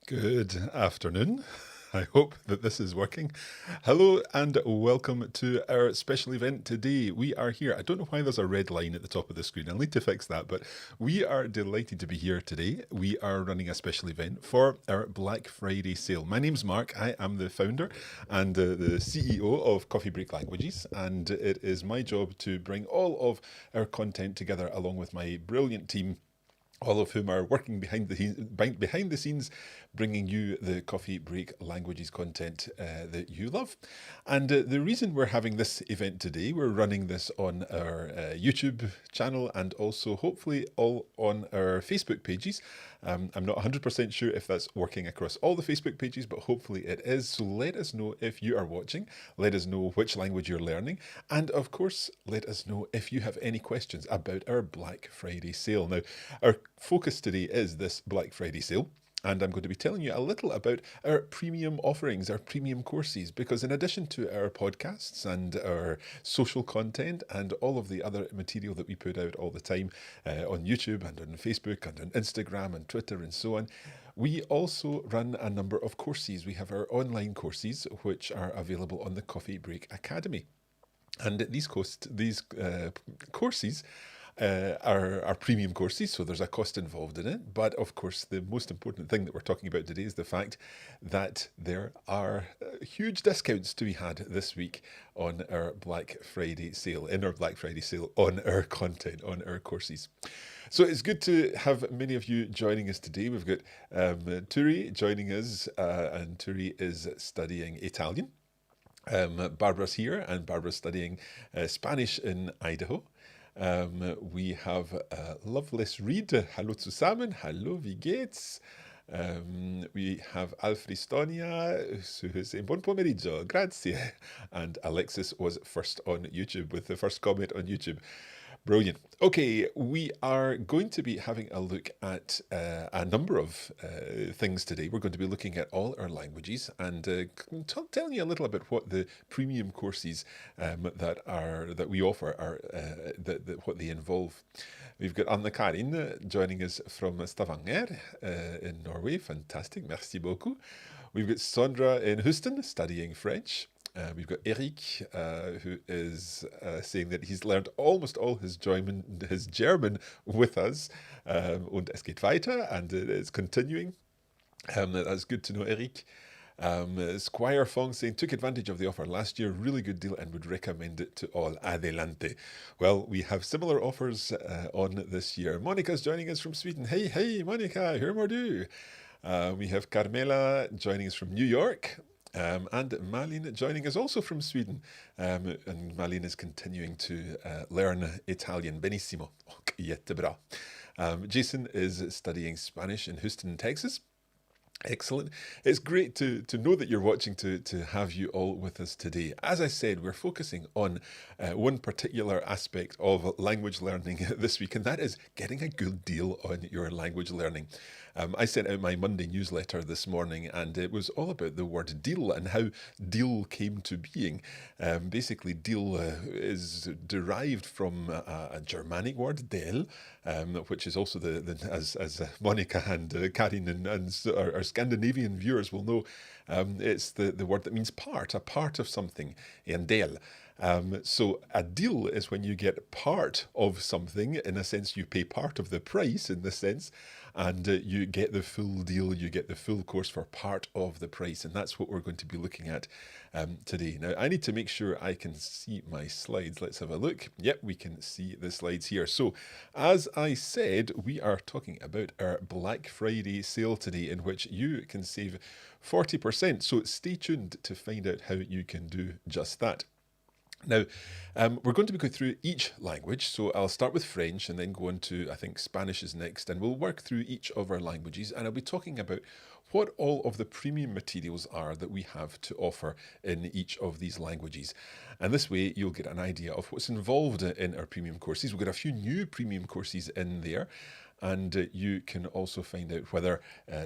Good afternoon. I hope that this is working. Hello and welcome to our special event today. We are here. I don't know why there's a red line at the top of the screen. I'll need to fix that, but we are delighted to be here today. We are running a special event for our Black Friday sale. My name's Mark. I am the founder and the CEO of Coffee Break Languages, and it is my job to bring all of our content together along with my brilliant team, all of whom are working behind the scenes, bringing you the Coffee Break Languages content that you love. And the reason we're having this event today, we're running this on our YouTube channel and also hopefully all on our Facebook pages. I'm not 100% sure if that's working across all the Facebook pages, but hopefully it is. So let us know if you are watching. Let us know which language you're learning. And of course, let us know if you have any questions about our Black Friday sale. Now, our focus today is this Black Friday sale. And I'm going to be telling you a little about our premium offerings, our premium courses, because in addition to our podcasts and our social content and all of the other material that we put out all the time on YouTube and on Facebook and on Instagram and Twitter and so on, we also run a number of courses. We have our online courses, which are available on the Coffee Break Academy. And these courses are premium courses, so there's a cost involved in it. But of course, the most important thing that we're talking about today is the fact that there are huge discounts to be had this week on our Black Friday sale, on our content, on our courses. So it's good to have many of you joining us today. We've got Turi joining us, and Turi is studying Italian. Barbara's here, and Barbara's studying Spanish in Idaho. We have Loveless Reed. Hallo zusammen. Hallo, wie geht's? We have Alfristonia, who is saying Buon pomeriggio, grazie. And Alexis was first on YouTube with the first comment on YouTube. Brilliant. Okay, we are going to be having a look at a number of things today. We're going to be looking at all our languages and telling you a little about what the premium courses that we offer are, what they involve. We've got Anna Karin joining us from Stavanger in Norway. Fantastic, merci beaucoup. We've got Sondra in Houston studying French. We've got Eric, who is saying that he's learned almost all his German with us. Und es geht weiter, and it's continuing. That's good to know, Eric. Squire Fong saying, took advantage of the offer last year, really good deal and would recommend it to all. Adelante. Well, we have similar offers on this year. Monica's joining us from Sweden. Hey, Monica, hur mår du? We have Carmela joining us from New York. And Malin joining us also from Sweden. And Malin is continuing to learn Italian. Benissimo. Jättebra. Jason is studying Spanish in Houston, Texas. Excellent. It's great to know that you're watching, to have you all with us today. As I said, we're focusing on one particular aspect of language learning this week, and that is getting a good deal on your language learning. I sent out my Monday newsletter this morning, and it was all about the word deal and how deal came to being. Basically, deal is derived from a Germanic word, del, which is also as Monica and Karin and our Scandinavian viewers will know, it's the word that means a part of something, en del. So a deal is when you get part of something. In a sense, you pay part of the price in this sense, and you get the full deal, you get the full course for part of the price. And that's what we're going to be looking at today. Now, I need to make sure I can see my slides. Let's have a look. Yep, we can see the slides here. So as I said, we are talking about our Black Friday sale today, in which you can save 40%. So stay tuned to find out how you can do just that. Now, we're going to be going through each language, so I'll start with French and then go on to, I think, Spanish is next, and we'll work through each of our languages, and I'll be talking about what all of the premium materials are that we have to offer in each of these languages. And this way, you'll get an idea of what's involved in our premium courses. We've got a few new premium courses in there, and you can also find out whether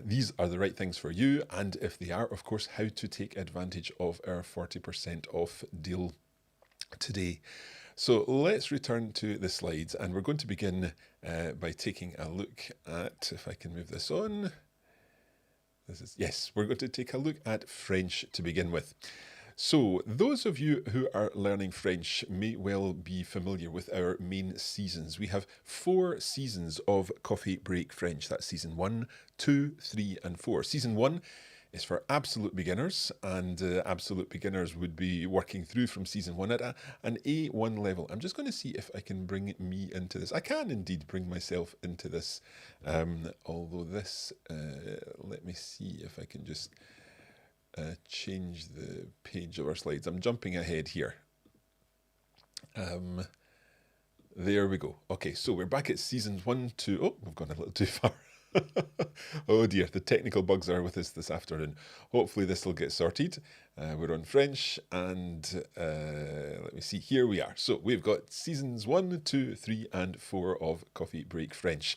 these are the right things for you, and if they are, of course, how to take advantage of our 40% off deal today. So let's return to the slides, and we're going to begin by taking a look at, if I can move this on, Yes, we're going to take a look at French to begin with. So, those of you who are learning French may well be familiar with our main seasons. We have 4 seasons of Coffee Break French. That's season 1, 2, 3, and 4. Season 1 is for absolute beginners, and absolute beginners would be working through from season 1 at an A1 level. I'm just going to see if I can bring me into this. I can indeed bring myself into this, although this, let me see if I can just change the page of our slides. I'm jumping ahead here. There we go. Okay, so we're back at seasons 1, 2. Oh, we've gone a little too far. Oh dear, the technical bugs are with us this afternoon. Hopefully this will get sorted. We're on French, and let me see, here we are. So we've got seasons 1, 2, 3, and 4 of Coffee Break French.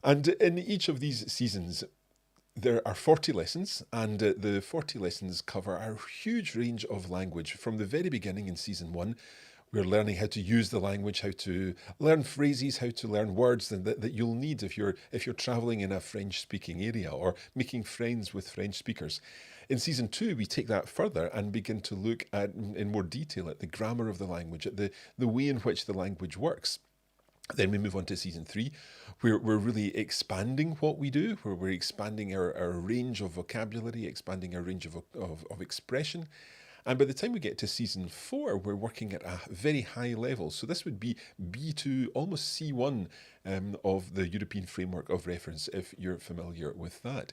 And in each of these seasons, there are 40 lessons, and the 40 lessons cover a huge range of language. From the very beginning in season 1, we're learning how to use the language, how to learn phrases, how to learn words that you'll need if you're traveling in a French-speaking area or making friends with French speakers. In season 2, we take that further and begin to look at, in more detail, at the grammar of the language, at the way in which the language works. Then we move on to season 3, where we're really expanding what we do, where we're expanding our range of vocabulary, expanding our range of expression. And by the time we get to season 4, we're working at a very high level. So this would be B2, almost C1 of the European Framework of Reference, if you're familiar with that.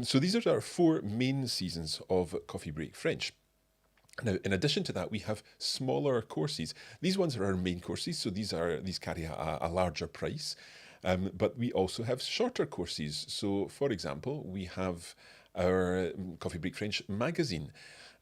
So these are our 4 main seasons of Coffee Break French. Now, in addition to that, we have smaller courses. These ones are our main courses, so these carry a larger price. But we also have shorter courses. So, for example, we have our Coffee Break French magazine.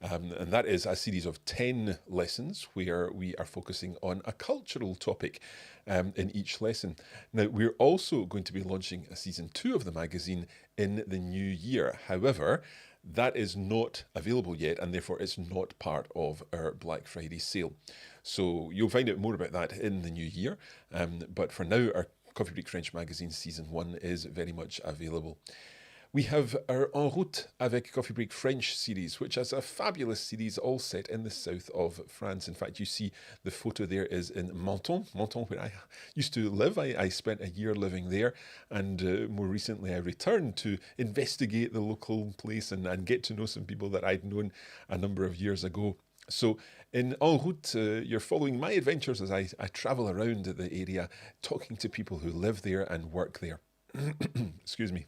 And that is a series of 10 lessons where we are focusing on a cultural topic in each lesson. Now, we're also going to be launching a season 2 of the magazine in the new year. However, that is not available yet, and therefore it's not part of our Black Friday sale. So you'll find out more about that in the new year. But for now, our Coffee Break French magazine season 1 is very much available. We have our En route avec Coffee Break French series, which is a fabulous series all set in the south of France. In fact, you see the photo there is in Menton, where I used to live. I spent a year living there, and more recently I returned to investigate the local place and get to know some people that I'd known a number of years ago. So in En route, you're following my adventures as I travel around the area, talking to people who live there and work there. Excuse me.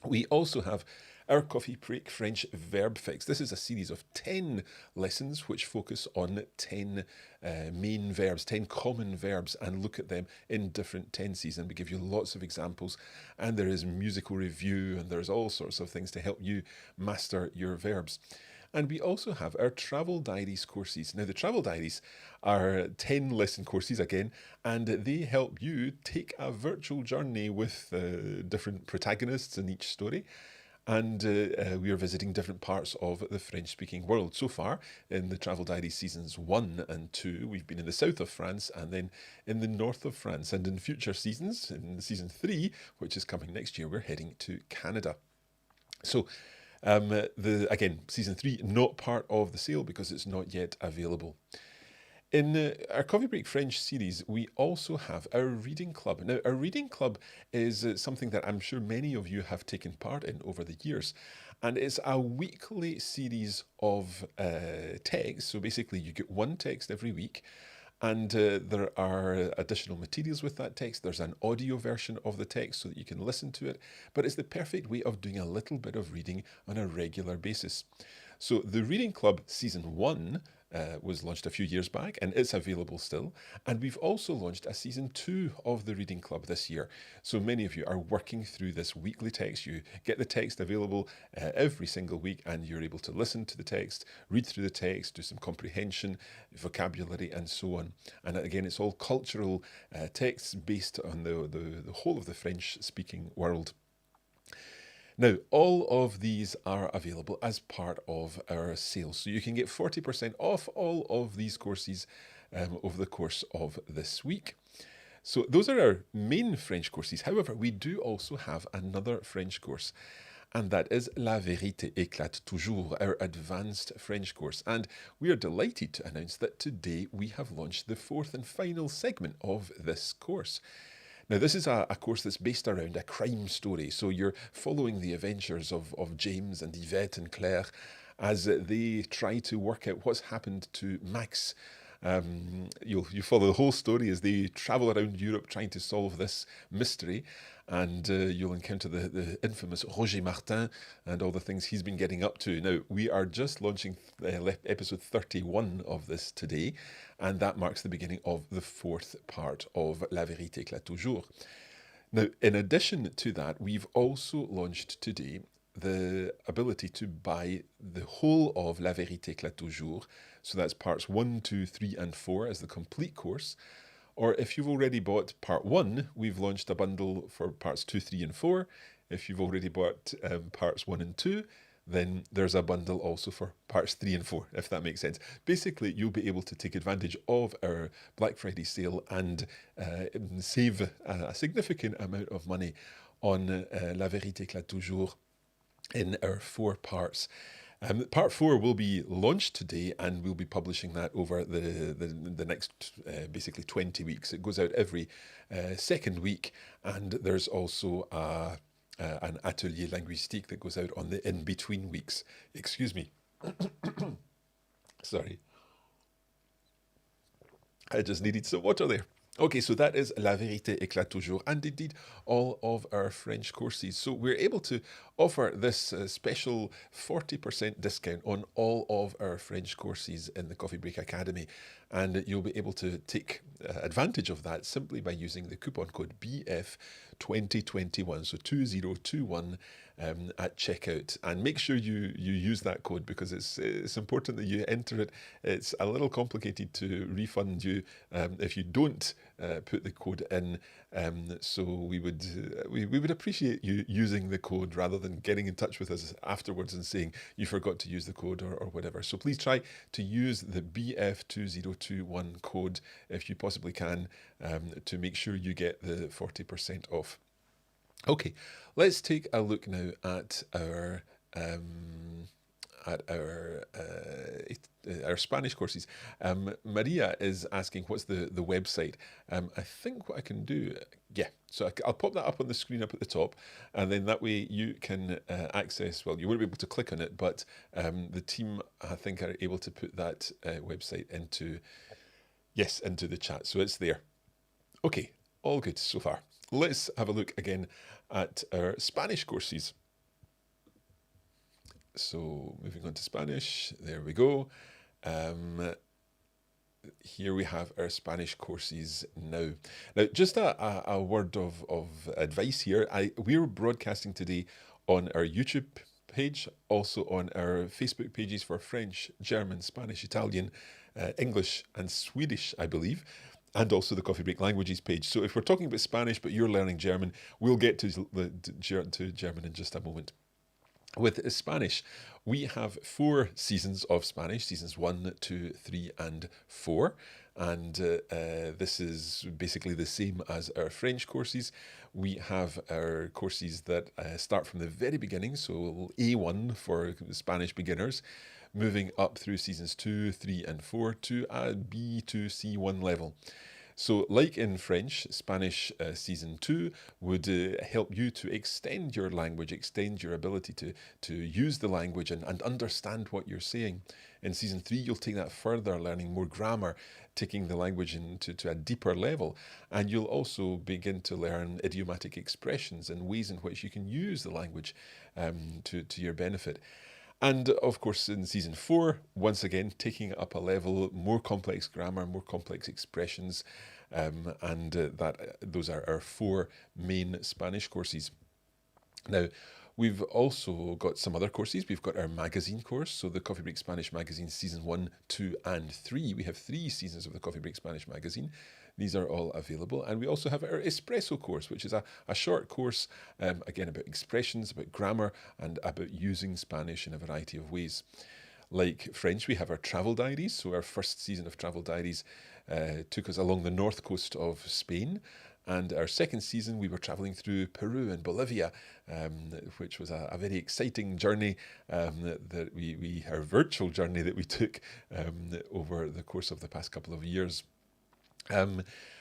We also have our Coffee Break French Verb Fix. This is a series of 10 lessons which focus on 10 main verbs, 10 common verbs, and look at them in different tenses. And we give you lots of examples, and there is musical review, and there's all sorts of things to help you master your verbs. And we also have our Travel Diaries courses. Now, the Travel Diaries are 10 lesson courses again, and they help you take a virtual journey with different protagonists in each story. And we are visiting different parts of the French-speaking world. So far, in the Travel Diaries seasons 1 and 2, we've been in the south of France and then in the north of France. And in future seasons, in season 3, which is coming next year, we're heading to Canada. So, again, season 3, not part of the sale because it's not yet available. In our Coffee Break French series, we also have our reading club. Now, our reading club is something that I'm sure many of you have taken part in over the years. And it's a weekly series of texts. So basically, you get one text every week. And there are additional materials with that text. There's an audio version of the text so that you can listen to it. But it's the perfect way of doing a little bit of reading on a regular basis. So the Reading Club Season 1 was launched a few years back, and it's available still. And we've also launched a Season 2 of the Reading Club this year. So many of you are working through this weekly text. You get the text available every single week, and you're able to listen to the text, read through the text, do some comprehension, vocabulary, and so on. And again, it's all cultural texts based on the whole of the French-speaking world. Now, all of these are available as part of our sale. So you can get 40% off all of these courses over the course of this week. So those are our main French courses. However, we do also have another French course. and that is La Vérité éclate toujours, our advanced French course. And we are delighted to announce that today we have launched the fourth and final segment of this course. Now, this is a course that's based around a crime story, so you're following the adventures of James and Yvette and Claire as they try to work out what's happened to Max. You follow the whole story as they travel around Europe trying to solve this mystery, and you'll encounter the infamous Roger Martin and all the things he's been getting up to. Now, we are just launching episode 31 of this today, and that marks the beginning of the fourth part of La Vérité éclate toujours. Now, in addition to that, we've also launched today the ability to buy the whole of La Vérité éclate toujours. So that's parts 1, 2, 3, and 4 as the complete course. Or if you've already bought part 1, we've launched a bundle for parts 2, 3, and 4. If you've already bought parts 1 and 2, then there's a bundle also for parts 3 and 4, if that makes sense. Basically, you'll be able to take advantage of our Black Friday sale and save a significant amount of money on La Vérité éclate toujours in our 4 parts. Part 4 will be launched today, and we'll be publishing that over the next basically 20 weeks. It goes out every second week, and there's also an atelier linguistique that goes out on the in-between weeks. Excuse me. Sorry. I just needed some water there. Okay, so that is La Vérité éclate toujours, and indeed all of our French courses. So we're able to offer this special 40% discount on all of our French courses in the Coffee Break Academy, and you'll be able to take advantage of that simply by using the coupon code BF2021, so 2021 at checkout. And make sure you use that code, because it's important that you enter it. It's a little complicated to refund you if you don't put the code in. So we would appreciate you using the code rather than getting in touch with us afterwards and saying you forgot to use the code or whatever. So please try to use the BF2021 code if you possibly can, to make sure you get the 40% off. Okay, let's take a look now at our Spanish courses. Maria is asking what's the website. I think what I can do, so I'll pop that up on the screen up at the top, and then that way you can access, well, you won't be able to click on it, but the team, I think, are able to put that website into the chat, so it's there. Okay, all good so far. Let's have a look again at our Spanish courses. So moving on to Spanish, there we go. Here we have our Spanish courses now. Now, just a word of advice here. We're broadcasting today on our YouTube page, also on our Facebook pages for French, German, Spanish, Italian, English, and Swedish, I believe, and also the Coffee Break Languages page. So if we're talking about Spanish, but you're learning German, we'll get to German in just a moment. With Spanish, we have 4 seasons of Spanish, seasons 1, 2, 3, and 4. And this is basically the same as our French courses. We have our courses that start from the very beginning, so A1 for Spanish beginners, moving up through seasons 2, 3, and 4 to a B2, C1 level. So like in French, Spanish Season 2 would help you to extend your language, extend your ability to use the language and understand what you're saying. In Season 3, you'll take that further, learning more grammar, taking the language to a deeper level. And you'll also begin to learn idiomatic expressions and ways in which you can use the language to your benefit. And of course, in Season 4, once again, taking it up a level, more complex grammar, more complex expressions, those are our 4 main Spanish courses. Now, we've also got some other courses. We've got our magazine course, so the Coffee Break Spanish Magazine Season 1, 2, and 3. We have 3 seasons of the Coffee Break Spanish Magazine. These are all available. And we also have our Espresso course, which is a short course, again, about expressions, about grammar, and about using Spanish in a variety of ways. Like French, we have our travel diaries. So our first season of travel diaries took us along the north coast of Spain. And our second season, we were traveling through Peru and Bolivia, which was a very exciting journey that our virtual journey that we took over the course of the past couple of years.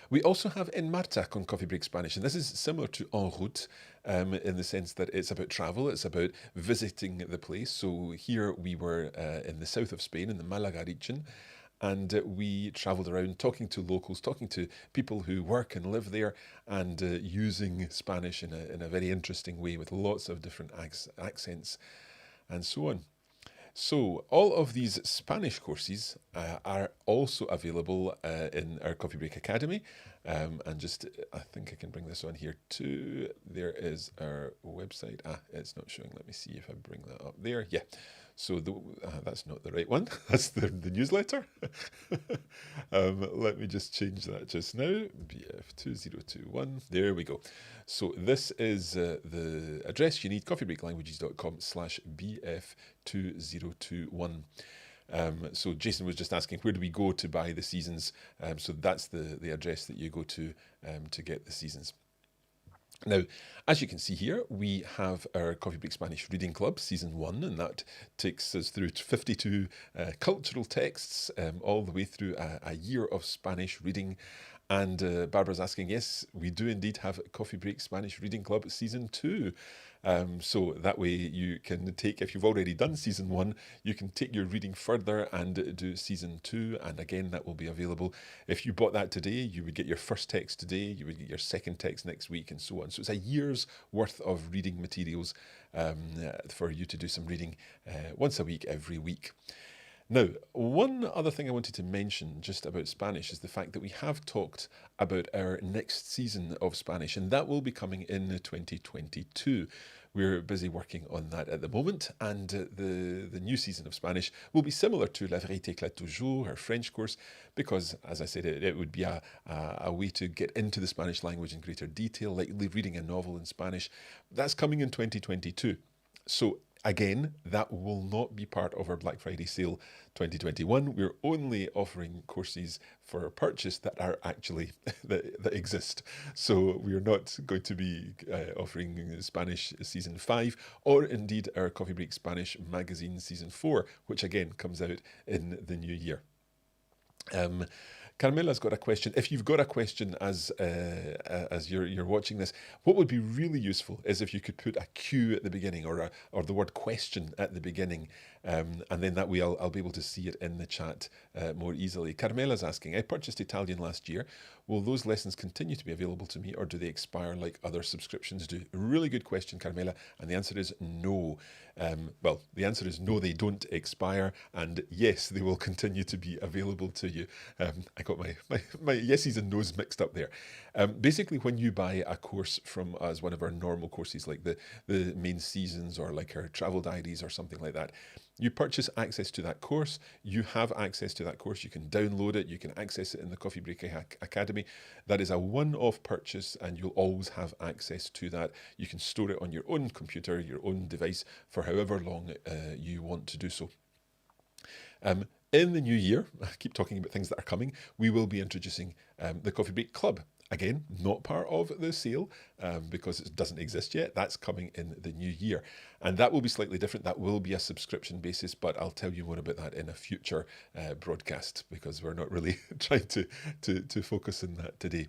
We also have En Marcha con Coffee Break Spanish, and this is similar to En Route in the sense that it's about travel, it's about visiting the place. So here we were in the south of Spain, in the Malaga region, and we travelled around talking to locals, talking to people who work and live there, and using Spanish in a very interesting way with lots of different accents and so on. So all of these Spanish courses are also available in our Coffee Break Academy. And just, I think I can bring this on here too. There is our website. It's not showing. Let me see if I bring that up there. Yeah. So that's not the right one. That's the newsletter. Let me just change that just now. BF2021. There we go. So this is the address you need, coffeebreaklanguages.com/BF2021. So Jason was just asking, where do we go to buy the seasons? So that's the address that you go to get the seasons. Now, as you can see here, we have our Coffee Break Spanish Reading Club, Season 1, and that takes us through 52 cultural texts, all the way through a year of Spanish reading. And Barbara's asking, yes, we do indeed have Coffee Break Spanish Reading Club Season 2. So that way you can take, if you've already done Season 1, you can take your reading further and do Season 2. And again, that will be available. If you bought that today, you would get your first text today, you would get your second text next week, and so on. So it's a year's worth of reading materials for you to do some reading once a week, every week. Now, one other thing I wanted to mention just about Spanish is the fact that we have talked about our next season of Spanish, and that will be coming in 2022. We're busy working on that at the moment, and the new season of Spanish will be similar to La Vérité éclate toujours, our French course, because, as I said, it would be a way to get into the Spanish language in greater detail, like reading a novel in Spanish. That's coming in 2022. So again, that will not be part of our Black Friday sale 2021. We're only offering courses for purchase that are actually that exist. So we're not going to be offering Spanish Season 5 or indeed our Coffee Break Spanish Magazine Season 4, which again comes out in the new year. Carmela's got a question. If you've got a question as you're watching this, what would be really useful is if you could put a Q at the beginning or the word question at the beginning, and then that way I'll be able to see it in the chat more easily. Carmela's asking, I purchased Italian last year. Will those lessons continue to be available to me, or do they expire like other subscriptions do? Really good question, Carmela, and the answer is no. Well, the answer is no, they don't expire, and yes, they will continue to be available to you. I got my yeses and nos mixed up there. Basically, when you buy a course from us, one of our normal courses, like the main seasons or like our travel diaries or something like that, you purchase access to that course. You have access to that course. You can download it. You can access it in the Coffee Break Academy. That is a one-off purchase, and you'll always have access to that. You can store it on your own computer, your own device, for however long you want to do so. In the new year, I keep talking about things that are coming, we will be introducing the Coffee Break Club. Again, not part of the sale because it doesn't exist yet. That's coming in the new year. And that will be slightly different. That will be a subscription basis, but I'll tell you more about that in a future broadcast because we're not really trying to focus on that today.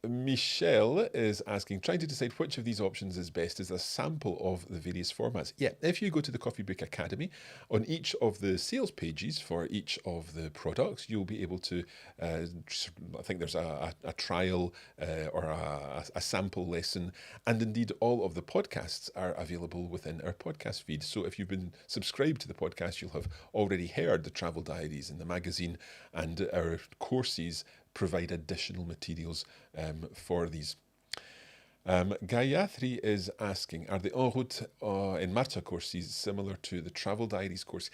Michelle is asking, trying to decide which of these options is best is a sample of the various formats. Yeah, if you go to the Coffee Break Academy, on each of the sales pages for each of the products, you'll be able to, I think there's a trial or a sample lesson, and indeed all of the podcasts are available within our podcast feed. So if you've been subscribed to the podcast, you'll have already heard the travel diaries in the magazine, and our courses provide additional materials for these. Gayatri is asking, are the En Route En Marcha courses similar to the travel diaries course?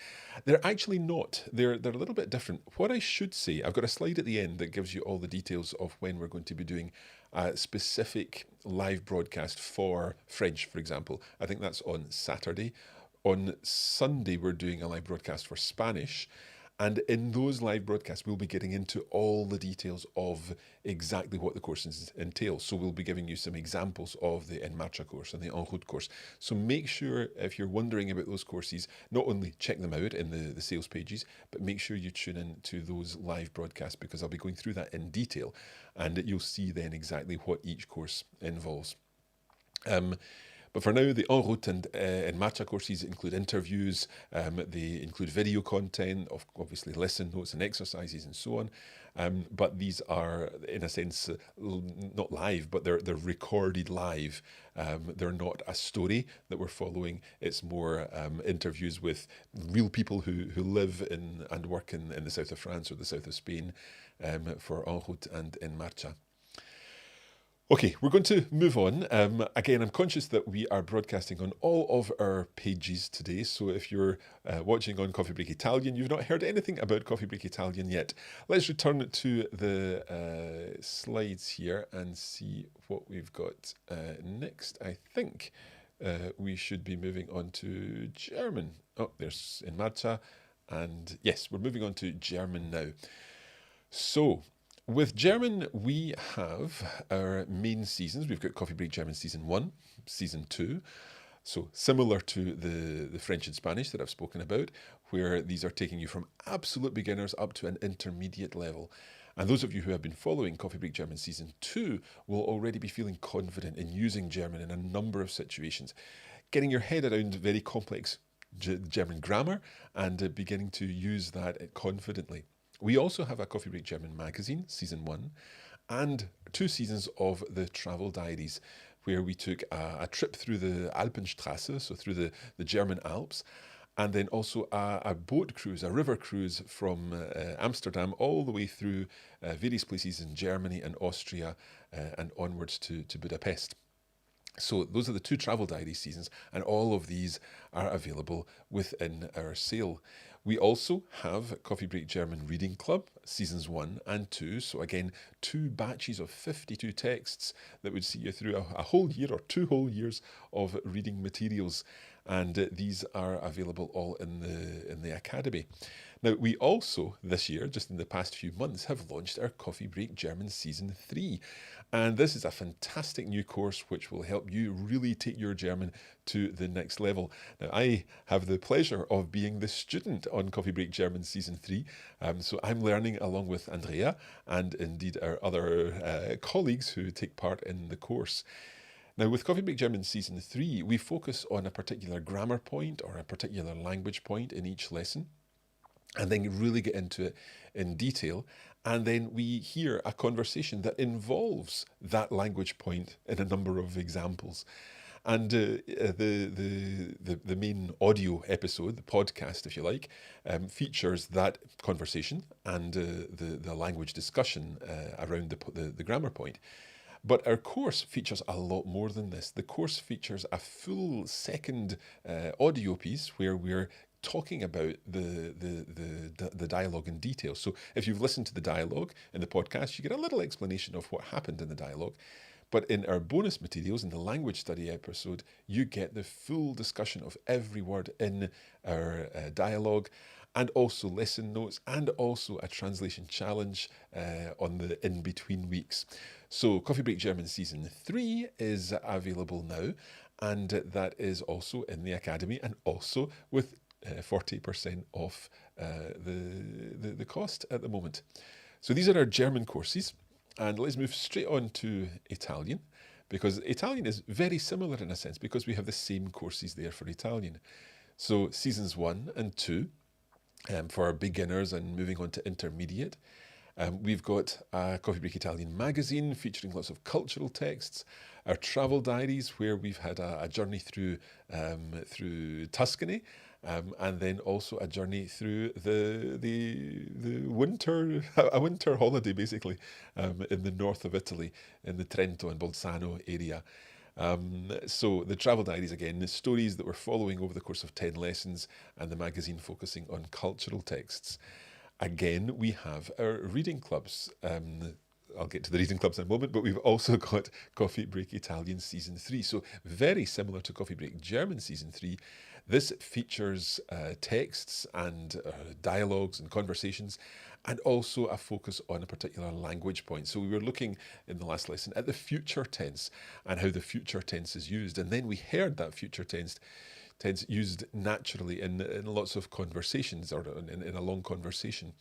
They're actually not. They're a little bit different. What I should say, I've got a slide at the end that gives you all the details of when we're going to be doing a specific live broadcast for French, for example. I think that's on Saturday. On Sunday, we're doing a live broadcast for Spanish. And in those live broadcasts, we'll be getting into all the details of exactly what the courses entail. So we'll be giving you some examples of the En Marcha course and the En Route course. So make sure, if you're wondering about those courses, not only check them out in the sales pages, but make sure you tune in to those live broadcasts, because I'll be going through that in detail, and you'll see then exactly what each course involves. But for now, the En Route and Matcha courses include interviews, they include video content, obviously lesson notes and exercises and so on. But these are, in a sense, not live, but they're recorded live. They're not a story that we're following. It's more interviews with real people who live in and work in the south of France or the south of Spain for En Route and En Marcha. Okay, we're going to move on. Again, I'm conscious that we are broadcasting on all of our pages today. So if you're watching on Coffee Break Italian, you've not heard anything about Coffee Break Italian yet. Let's return to the slides here and see what we've got next. I think we should be moving on to German. Oh, there's En Marcha. And yes, we're moving on to German now. So, with German, we have our main seasons. We've got Coffee Break German Season 1, Season 2. So similar to the French and Spanish that I've spoken about, where these are taking you from absolute beginners up to an intermediate level. And those of you who have been following Coffee Break German Season 2 will already be feeling confident in using German in a number of situations, getting your head around very complex German grammar and beginning to use that confidently. We also have a Coffee Break German magazine, Season 1, and 2 seasons of the Travel Diaries, where we took a trip through the Alpenstrasse, so through the German Alps, and then also a boat cruise, a river cruise from Amsterdam all the way through various places in Germany and Austria and onwards to Budapest. So those are the 2 Travel Diary seasons, and all of these are available within our sale. We also have Coffee Break German Reading Club, Seasons 1 and 2. So again, 2 batches of 52 texts that would see you through a whole year or 2 whole years of reading materials. And these are available all in the Academy. Now, we also, this year, just in the past few months, have launched our Coffee Break German Season 3. And this is a fantastic new course which will help you really take your German to the next level. Now, I have the pleasure of being the student on Coffee Break German Season 3. So I'm learning along with Andrea and indeed our other colleagues who take part in the course. Now, with Coffee Break German Season 3, we focus on a particular grammar point or a particular language point in each lesson, and then really get into it in detail. And then we hear a conversation that involves that language point in a number of examples. And the main audio episode, the podcast, if you like, features that conversation and the language discussion around the grammar point. But our course features a lot more than this. The course features a full second audio piece where we're talking about the dialogue in detail. So if you've listened to the dialogue in the podcast, you get a little explanation of what happened in the dialogue. But in our bonus materials, in the language study episode, you get the full discussion of every word in our dialogue, and also lesson notes, and also a translation challenge on the in-between weeks. So Coffee Break German Season 3 is available now, and that is also in the Academy, and also with 40% off the cost at the moment. So these are our German courses, and let's move straight on to Italian, because Italian is very similar in a sense, because we have the same courses there for Italian. So Seasons 1 and 2 for beginners and moving on to intermediate. We've got a Coffee Break Italian magazine featuring lots of cultural texts, our travel diaries where we've had a journey through Tuscany, and then also a journey through the winter, a winter holiday basically, in the north of Italy, in the Trento and Bolzano area. So the travel diaries, again, the stories that we're following over the course of 10 lessons, and the magazine focusing on cultural texts. Again, we have our reading clubs. I'll get to the reading clubs in a moment, but we've also got Coffee Break Italian Season 3. So very similar to Coffee Break German Season 3, This features texts and dialogues and conversations, and also a focus on a particular language point. So we were looking in the last lesson at the future tense and how the future tense is used. And then we heard that future tense used naturally in lots of conversations or in a long conversation.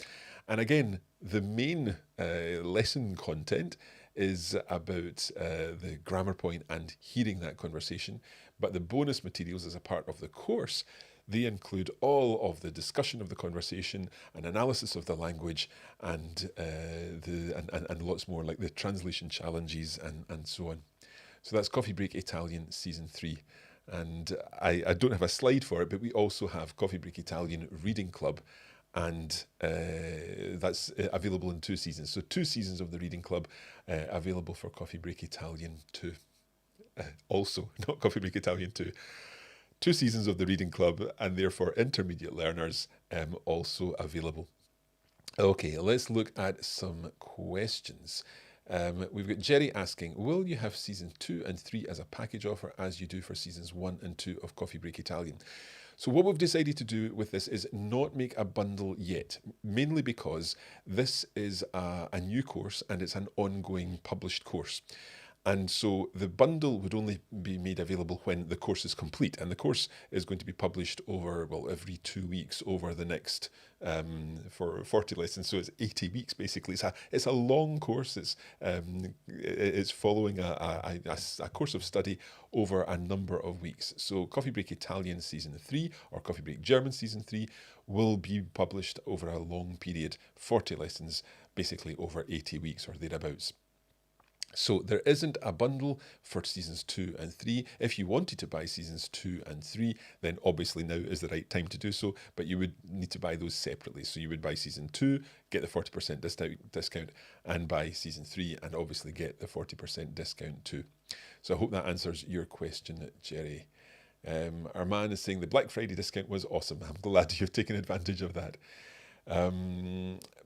And again, the main lesson content is about the grammar point and hearing that conversation. But the bonus materials as a part of the course, they include all of the discussion of the conversation, an analysis of the language, and and lots more, like the translation challenges and so on. So that's Coffee Break Italian Season 3. And I don't have a slide for it, but we also have Coffee Break Italian Reading Club, and that's available in 2 seasons. So 2 seasons of the Reading Club available for Coffee Break Italian 2. Also, not Coffee Break Italian 2. 2 seasons of the Reading Club, and therefore intermediate learners also available. Okay, let's look at some questions. We've got Jerry asking, will you have season 2 and 3 as a package offer as you do for seasons 1 and 2 of Coffee Break Italian? So what we've decided to do with this is not make a bundle yet, mainly because this is a new course and it's an ongoing published course. And so the bundle would only be made available when the course is complete. And the course is going to be published over, well, every 2 weeks over the next, for 40 lessons. So it's 80 weeks, basically. It's a long course. It's following a course of study over a number of weeks. So Coffee Break Italian Season 3 or Coffee Break German Season 3 will be published over a long period, 40 lessons, basically over 80 weeks or thereabouts. So there isn't a bundle for seasons 2 and 3. If you wanted to buy seasons 2 and 3, then obviously now is the right time to do so, but you would need to buy those separately. So you would buy season 2, get the 40% discount, and buy season 3, and obviously get the 40% discount too. So I hope that answers your question, Jerry. Our man is saying the Black Friday discount was awesome. I'm glad you've taken advantage of that.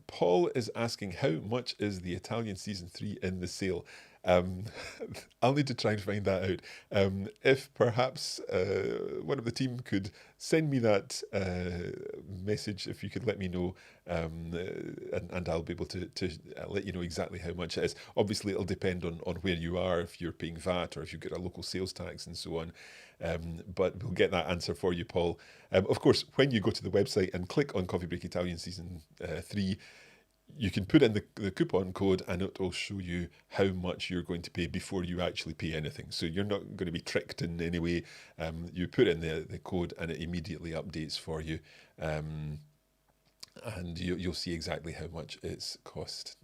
Paul is asking, how much is the Italian season 3 in the sale? I'll need to try and find that out. If perhaps one of the team could send me that message, if you could let me know, and I'll be able to let you know exactly how much it is. Obviously, it'll depend on where you are, if you're paying VAT or if you've got a local sales tax and so on. But we'll get that answer for you, Paul. Of course, when you go to the website and click on Coffee Break Italian Season 3, you can put in the coupon code and it will show you how much you're going to pay before you actually pay anything. So you're not going to be tricked in any way. You put in the code and it immediately updates for you. And you'll see exactly how much it costs.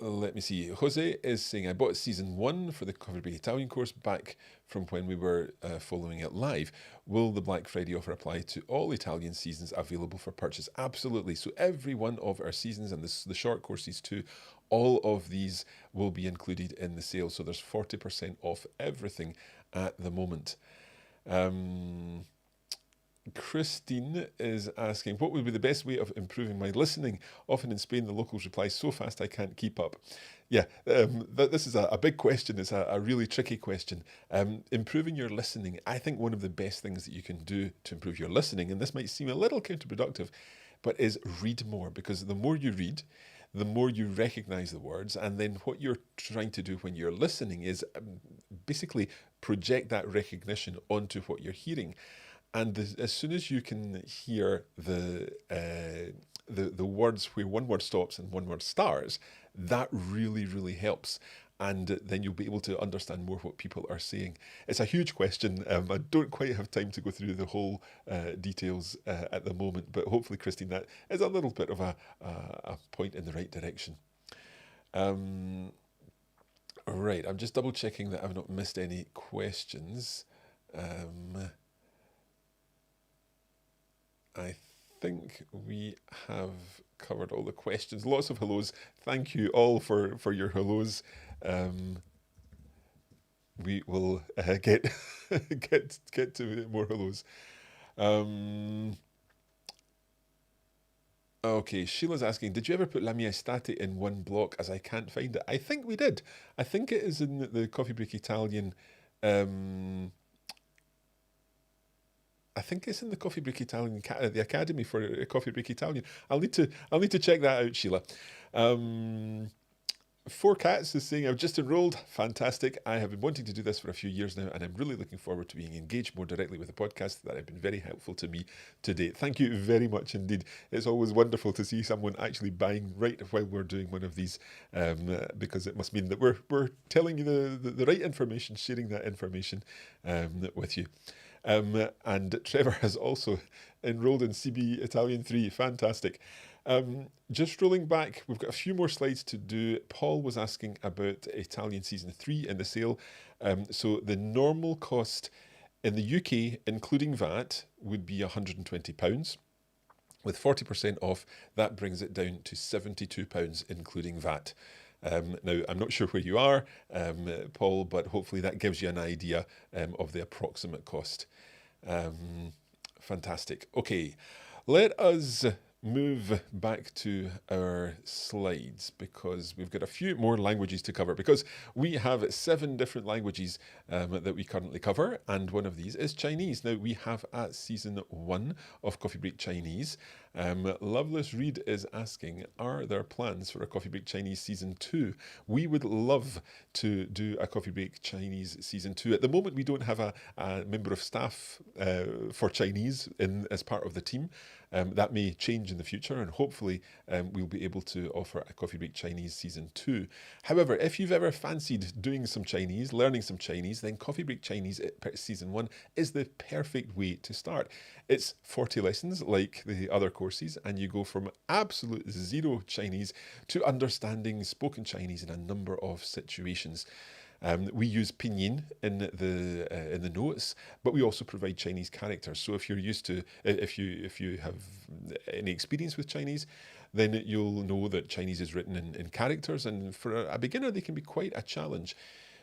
Let me see. Jose is saying, I bought season 1 for the Coffee Break Italian course back from when we were following it live. Will the Black Friday offer apply to all Italian seasons available for purchase? Absolutely. So every one of our seasons, and the short courses too, all of these will be included in the sale. So there's 40% off everything at the moment. Christine is asking, what would be the best way of improving my listening? Often in Spain, the locals reply so fast I can't keep up. Yeah, this is a big question. It's a really tricky question. Improving your listening, I think one of the best things that you can do to improve your listening, and this might seem a little counterproductive, but is read more, because the more you read, the more you recognize the words, and then what you're trying to do when you're listening is basically project that recognition onto what you're hearing. And as soon as you can hear the words where one word stops and one word starts, that really, really helps. And then you'll be able to understand more what people are saying. It's a huge question. I don't quite have time to go through the whole details at the moment, but hopefully, Christine, that is a little bit of a point in the right direction. Right, I'm just double checking that I've not missed any questions. I think we have covered all the questions. Lots of hellos. Thank you all for your hellos. We will get to more hellos. Okay, Sheila's asking, did you ever put La Mia Estate in one block as I can't find it? I think we did. I think it is in the Coffee Break Italian I think it's in the Coffee Break Italian, the Academy for Coffee Break Italian. I'll need to check that out, Sheila. Um, Four Cats is saying, I've just enrolled. Fantastic. I have been wanting to do this for a few years now, and I'm really looking forward to being engaged more directly with the podcast that have been very helpful to me to date. Thank you very much indeed. It's always wonderful to see someone actually buying right while we're doing one of these, because it must mean that we're telling you the right information, sharing that information with you. And Trevor has also enrolled in CB Italian 3. Fantastic. Just rolling back, we've got a few more slides to do. Paul was asking about Italian Season 3 in the sale. So the normal cost in the UK, including VAT, would be £120. With 40% off, that brings it down to £72, including VAT. Now, I'm not sure where you are, Paul, but hopefully that gives you an idea of the approximate cost. Fantastic. Okay, let us move back to our slides because we've got a few more languages to cover, because we have 7 different languages that we currently cover, and one of these is Chinese. Now, we have at season 1 of Coffee Break Chinese. Loveless Reed is asking, are there plans for a Coffee Break Chinese season 2? We would love to do a Coffee Break Chinese season 2. At the moment, we don't have a member of staff for Chinese as part of the team. That may change in the future, and hopefully we'll be able to offer a Coffee Break Chinese season 2. However, if you've ever fancied doing some Chinese, learning some Chinese, then Coffee Break Chinese season 1 is the perfect way to start. It's 40 lessons like the other courses, and you go from absolute zero Chinese to understanding spoken Chinese in a number of situations. We use pinyin in the notes, but we also provide Chinese characters. So if you're used to, if you have any experience with Chinese, then you'll know that Chinese is written in characters, and for a beginner, they can be quite a challenge.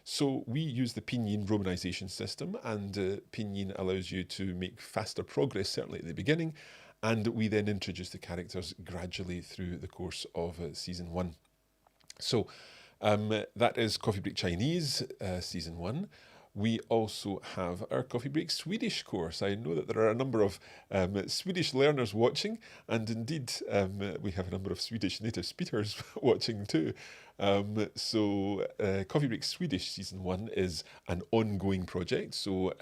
So we use the pinyin romanization system, and pinyin allows you to make faster progress, certainly at the beginning, and we then introduce the characters gradually through the course of season 1. So that is Coffee Break Chinese, season 1. We also have our Coffee Break Swedish course. I know that there are a number of Swedish learners watching, and indeed we have a number of Swedish native speakers watching too. So Coffee Break Swedish season 1 is an ongoing project. So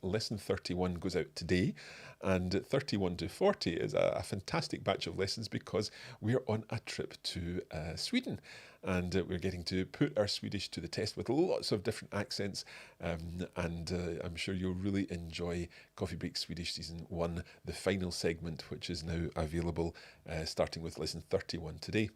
lesson 31 goes out today, and 31 to 40 is a fantastic batch of lessons because we're on a trip to Sweden. And we're getting to put our Swedish to the test with lots of different accents. And I'm sure you'll really enjoy Coffee Break Swedish Season 1, the final segment, which is now available starting with lesson 31 today.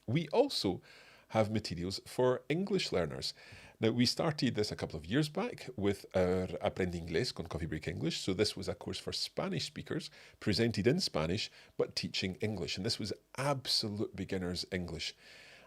We also have materials for English learners. Now, we started this a couple of years back with our Aprende Inglés con Coffee Break English. So this was a course for Spanish speakers, presented in Spanish, but teaching English. And this was absolute beginner's English.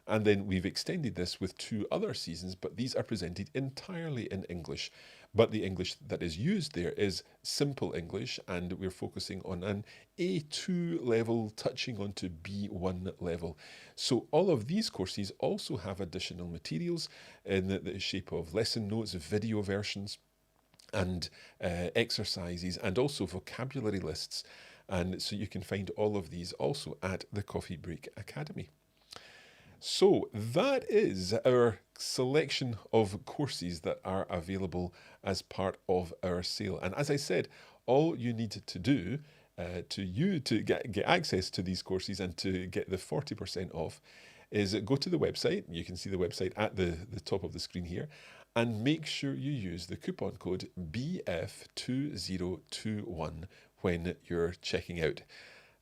And then we've extended this with 2 other seasons, but these are presented entirely in English. But the English that is used there is simple English, and we're focusing on an A2 level, touching on to B1 level. So all of these courses also have additional materials in the shape of lesson notes, video versions, and exercises, and also vocabulary lists. And so you can find all of these also at the Coffee Break Academy. So that is our selection of courses that are available as part of our sale. And as I said, all you need to do to get access to these courses and to get the 40% off is go to the website. You can see the website at the top of the screen here, and make sure you use the coupon code BF2021 when you're checking out.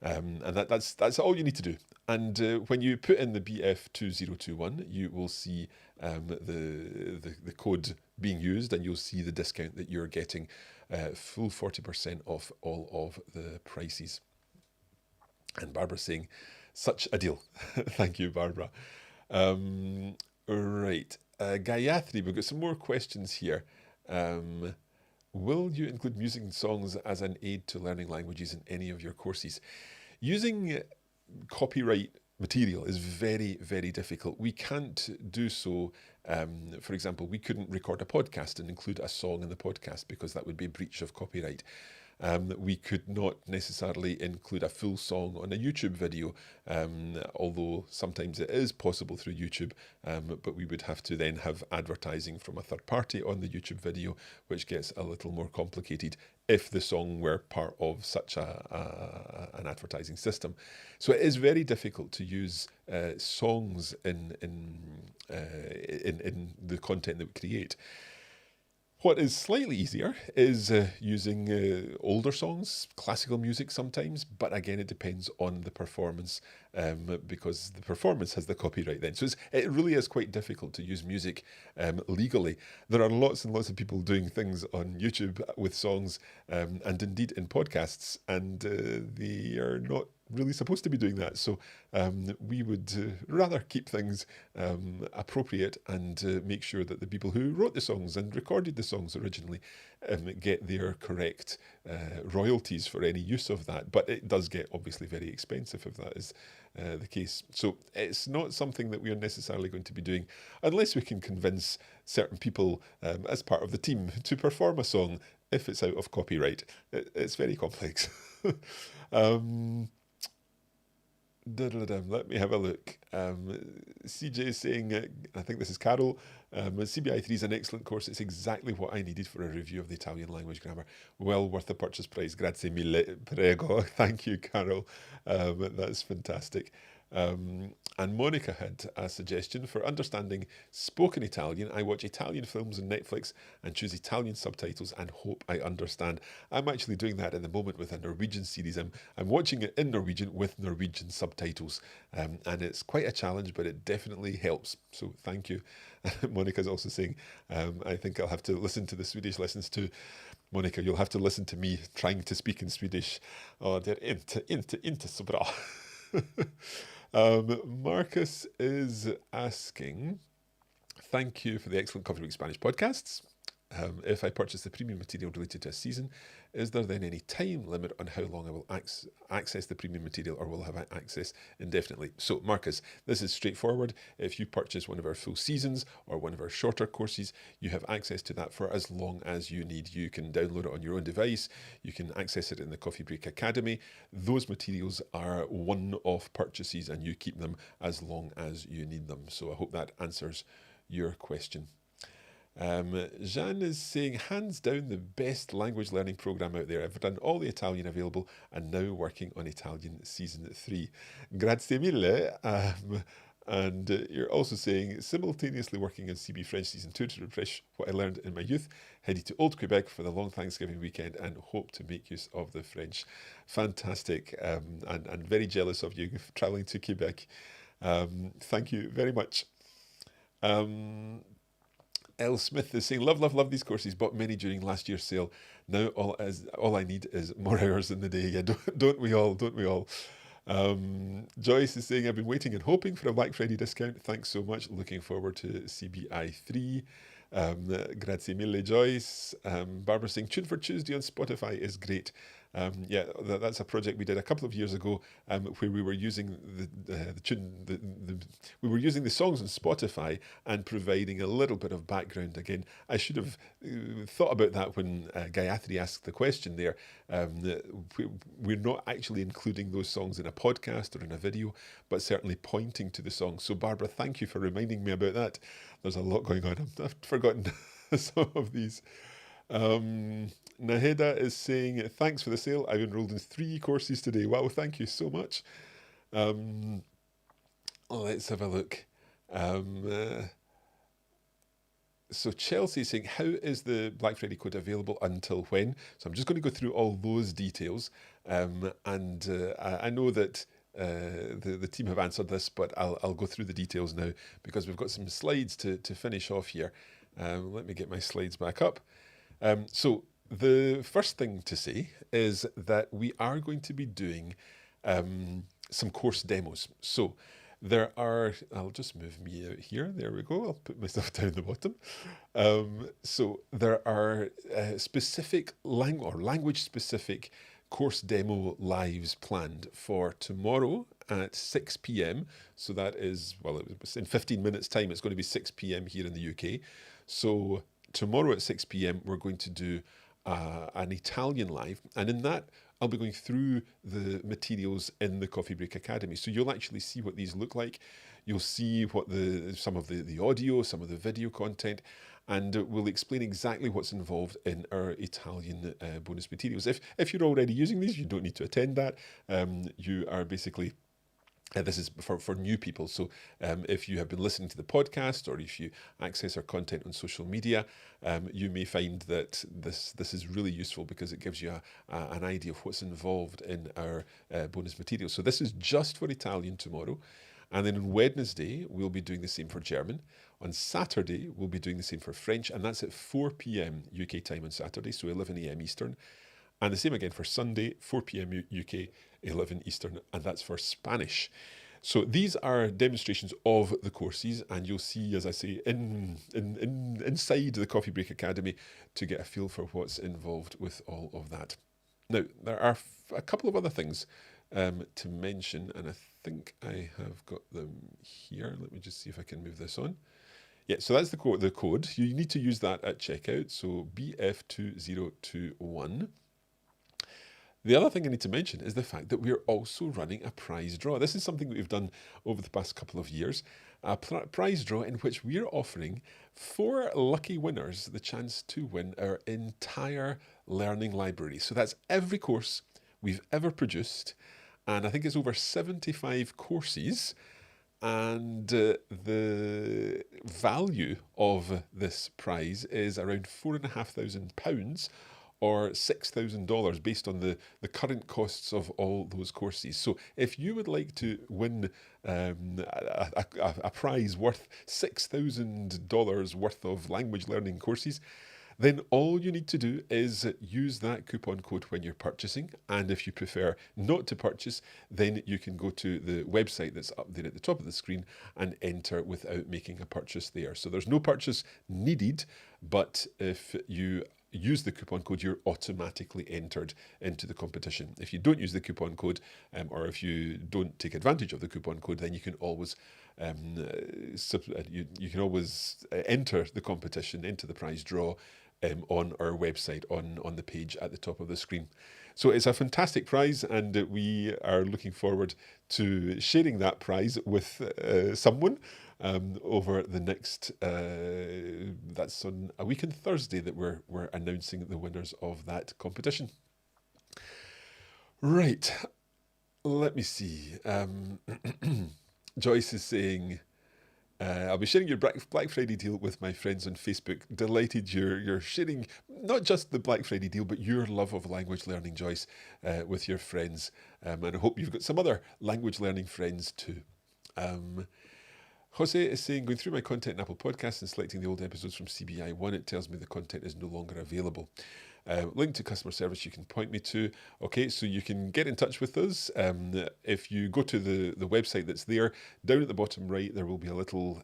And that's all you need to do. And when you put in the BF2021, you will see the code being used, and you'll see the discount that you're getting, full 40% off all of the prices. And Barbara's saying, such a deal. Thank you, Barbara. Right. Gayatri, we've got some more questions here. Will you include music and songs as an aid to learning languages in any of your courses? Using copyright material is very, very difficult. We can't do so. For example, we couldn't record a podcast and include a song in the podcast because that would be a breach of copyright. We could not necessarily include a full song on a YouTube video, although sometimes it is possible through YouTube, but we would have to then have advertising from a third party on the YouTube video, which gets a little more complicated if the song were part of such an advertising system. So it is very difficult to use songs in the content that we create. What is slightly easier is using older songs, classical music sometimes, but again, it depends on the performance because the performance has the copyright then. So it really is quite difficult to use music legally. There are lots and lots of people doing things on YouTube with songs and indeed in podcasts, and they are not really supposed to be doing that. So we would rather keep things appropriate and make sure that the people who wrote the songs and recorded the songs originally get their correct royalties for any use of that. But it does get obviously very expensive if that is the case. So it's not something that we are necessarily going to be doing unless we can convince certain people as part of the team to perform a song if it's out of copyright. It's very complex. Let me have a look. CJ is saying, I think this is Carol, CBI3 is an excellent course. It's exactly what I needed for a review of the Italian language grammar. Well worth the purchase price. Grazie mille, prego. Thank you, Carol. That's fantastic. And Monica had a suggestion for understanding spoken Italian. I watch Italian films on Netflix and choose Italian subtitles and hope I understand. I'm actually doing that at the moment with a Norwegian series. I'm watching it in Norwegian with Norwegian subtitles. And it's quite a challenge, but it definitely helps. So thank you. Monica's also saying, I think I'll have to listen to the Swedish lessons too. Monica, you'll have to listen to me trying to speak in Swedish. Oh, det är inte så bra. Marcus is asking, thank you for the excellent Coffee Break Spanish podcasts. If I purchase the premium material related to a season, is there then any time limit on how long I will access the premium material, or will I have access indefinitely? So, Marcus, this is straightforward. If you purchase one of our full seasons or one of our shorter courses, you have access to that for as long as you need. You can download it on your own device. You can access it in the Coffee Break Academy. Those materials are one-off purchases and you keep them as long as you need them. So I hope that answers your question. Jeanne is saying, hands down the best language learning program out there. I've done all the Italian available and now working on Italian season 3. Grazie mille. And you're also saying, simultaneously working on CB French season 2 to refresh what I learned in my youth, headed to Old Quebec for the long Thanksgiving weekend and hope to make use of the French. Fantastic. And very jealous of you travelling to Quebec. Thank you very much. L. Smith is saying, love these courses, bought many during last year's sale. Now all I need is more hours in the day. Yeah, don't we all? Joyce is saying, I've been waiting and hoping for a Black Friday discount. Thanks so much. Looking forward to CBI3. Grazie mille, Joyce. Barbara saying, Tune for Tuesday on Spotify is great. Yeah, that's a project we did a couple of years ago, where we were using we were using the songs on Spotify and providing a little bit of background. Again, I should have thought about that when Gayatri asked the question there. We're not actually including those songs in a podcast or in a video, but certainly pointing to the song. So Barbara, thank you for reminding me about that. There's a lot going on. I've forgotten some of these. Naheda is saying, thanks for the sale. I've enrolled in 3 courses today. Wow, thank you so much. Let's have a look. So Chelsea is saying, how is the Black Friday code available until when? So I'm just going to go through all those details. I know that the team have answered this, but I'll go through the details now because we've got some slides to finish off here. Let me get my slides back up. So the first thing to say is that we are going to be doing some course demos. So there are, I'll just move me out here. There we go. I'll put myself down the bottom. So there are specific language-specific course demo lives planned for tomorrow at 6 p.m. So that is, well, it was in 15 minutes' time, it's going to be 6 p.m. here in the UK. So tomorrow at 6 p.m., we're going to do an Italian live. And in that, I'll be going through the materials in the Coffee Break Academy. So you'll actually see what these look like. You'll see what some of the audio, some of the video content, and we'll explain exactly what's involved in our Italian bonus materials. If you're already using these, you don't need to attend that. You are basically this is for new people. So if you have been listening to the podcast or if you access our content on social media, you may find that this is really useful because it gives you an idea of what's involved in our bonus material. So this is just for Italian tomorrow. And then on Wednesday, we'll be doing the same for German. On Saturday, we'll be doing the same for French. And that's at 4 p.m. UK time on Saturday, so 11 a.m. Eastern. And the same again for Sunday, 4 p.m. UK, 11 Eastern, and that's for Spanish. So these are demonstrations of the courses, and you'll see, as I say, inside the Coffee Break Academy to get a feel for what's involved with all of that. Now, there are a couple of other things to mention, and I think I have got them here. Let me just see if I can move this on. Yeah, so that's the code. You need to use that at checkout, so BF2021. The other thing I need to mention is the fact that we're also running a prize draw. This is something that we've done over the past couple of years, a prize draw in which we're offering 4 lucky winners the chance to win our entire learning library. So that's every course we've ever produced, and I think it's over 75 courses, and the value of this prize is around £4,500 or $6,000 based on the current costs of all those courses. So if you would like to win a prize worth $6,000 worth of language learning courses, then all you need to do is use that coupon code when you're purchasing. And if you prefer not to purchase, then you can go to the website that's up there at the top of the screen and enter without making a purchase there. So there's no purchase needed, but if you use the coupon code, you're automatically entered into the competition. If you don't use the coupon code, or if you don't take advantage of the coupon code, then you can always you can always enter the competition, into the prize draw on our website, on the page at the top of the screen. So it's a fantastic prize, and we are looking forward to sharing that prize with someone over the next, that's on a week on Thursday that we're announcing the winners of that competition. Right, let me see. Joyce is saying, I'll be sharing your Black Friday deal with my friends on Facebook. Delighted you're sharing not just the Black Friday deal, but your love of language learning, Joyce, with your friends. And I hope you've got some other language learning friends too. Jose is saying, going through my content in Apple Podcasts and selecting the old episodes from CBI1, it tells me the content is no longer available. Link to customer service you can point me to. Okay, so you can get in touch with us. If you go to the website that's there, down at the bottom right, there will be a little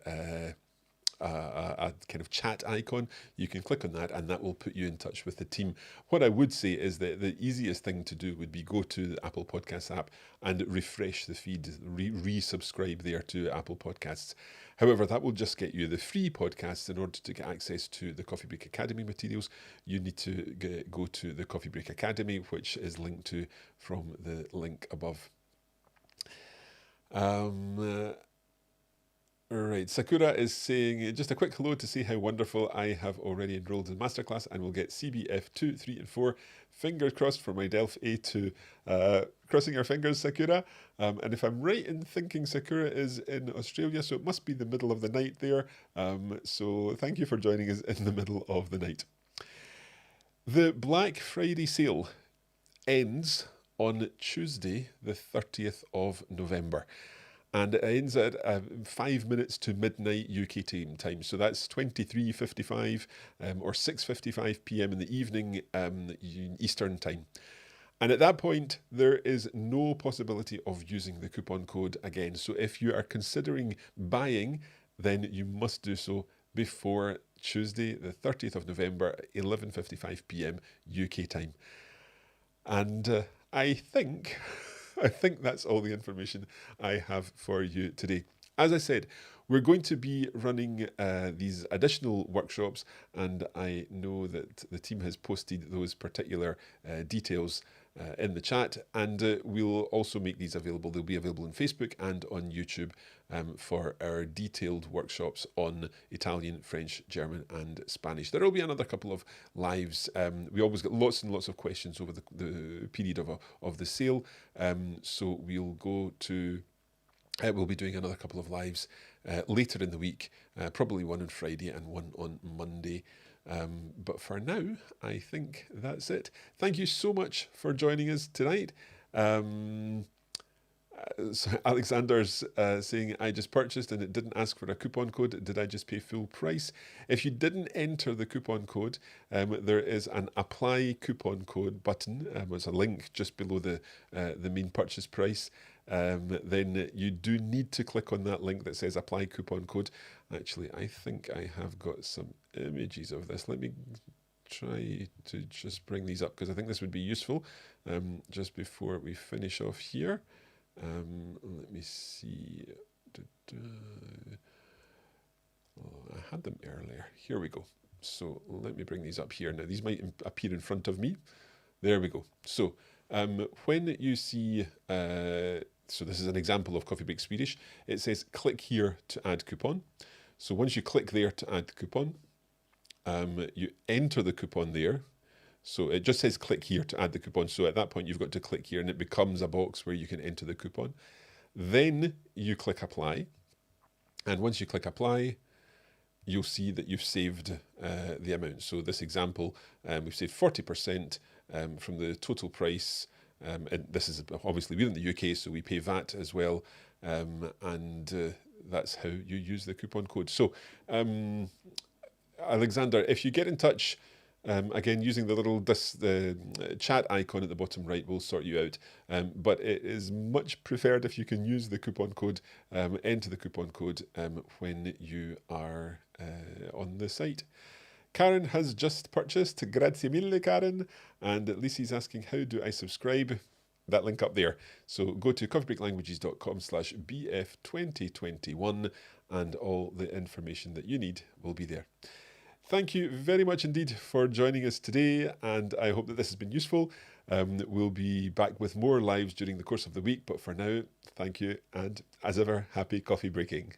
a kind of chat icon. You can click on that and that will put you in touch with the team. What I would say is that the easiest thing to do would be go to the Apple Podcasts app and refresh the feed, resubscribe there to Apple Podcasts. However, that will just get you the free podcasts. In order to get access to the Coffee Break Academy materials, you need to go to the Coffee Break Academy, which is linked to from the link above. Right, Sakura is saying, just a quick hello to say how wonderful. I have already enrolled in Masterclass and will get CBF 2, 3 and 4. Fingers crossed for my DELF A2. Crossing our fingers, Sakura. And if I'm right in thinking Sakura is in Australia, so it must be the middle of the night there. So thank you for joining us in the middle of the night. The Black Friday sale ends on Tuesday, the 30th of November. And it ends at 5 minutes to midnight UK time. So that's 23:55 or 6:55 p.m. in the evening Eastern time. And at that point, there is no possibility of using the coupon code again. So if you are considering buying, then you must do so before Tuesday, the 30th of November, 11:55 p.m. UK time. And I think I think that's all the information I have for you today. As I said, we're going to be running these additional workshops, and I know that the team has posted those particular details in the chat, and we'll also make these available. They'll be available on Facebook and on YouTube for our detailed workshops on Italian, French, German, and Spanish. There will be another couple of lives. We always get lots and lots of questions over the period of the sale, so we'll go to. We'll be doing another couple of lives later in the week, probably one on Friday and one on Monday. But for now, I think that's it. Thank you so much for joining us tonight. So Alexander's saying, I just purchased and it didn't ask for a coupon code. Did I just pay full price? If you didn't enter the coupon code, there is an apply coupon code button. There's a link just below the main purchase price. Then you do need to click on that link that says apply coupon code. Actually, I think I have got some images of this. Let me try to just bring these up because I think this would be useful just before we finish off here. Let me see. Oh, I had them earlier. Here we go. So let me bring these up here. Now, these might appear in front of me. There we go. So when you see, so this is an example of Coffee Break Swedish. It says click here to add coupon. So once you click there to add the coupon, you enter the coupon there. So it just says click here to add the coupon. So at that point, you've got to click here and it becomes a box where you can enter the coupon. Then you click apply. And once you click apply, you'll see that you've saved the amount. So this example, we've saved 40% from the total price. And this is obviously we're in the UK, so we pay VAT as well. And that's how you use the coupon code. So Alexander, if you get in touch, again, using the little chat icon at the bottom right will sort you out. But it is much preferred if you can use the coupon code, enter the coupon code when you are on the site. Karen has just purchased. Grazie mille, Karen. And Lissy's asking, how do I subscribe? That link up there. So go to coffeebreaklanguages.com/BF2021 and all the information that you need will be there. Thank you very much indeed for joining us today, and I hope that this has been useful. We'll be back with more lives during the course of the week, but for now, thank you, and as ever, happy coffee breaking.